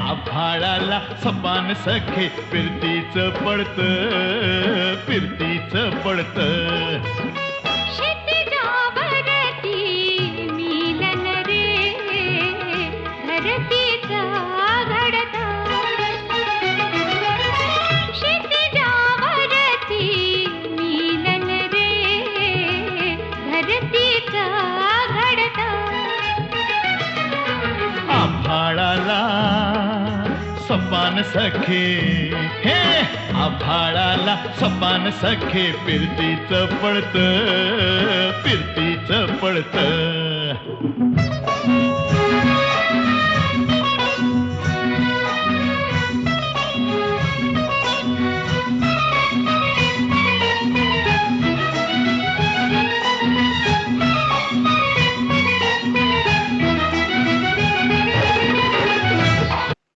आभाळाला सपान सखे फिरतीच पडत फिरतीच पडत क्षितिजावरती मिलन रे धरतीचा घडत क्षितिजावरती मिलन रे धरतीचा घडत आभाळाला सपान सखे हे आभाळाला सपान सखे फिरतीच पडत फिरतीच पडत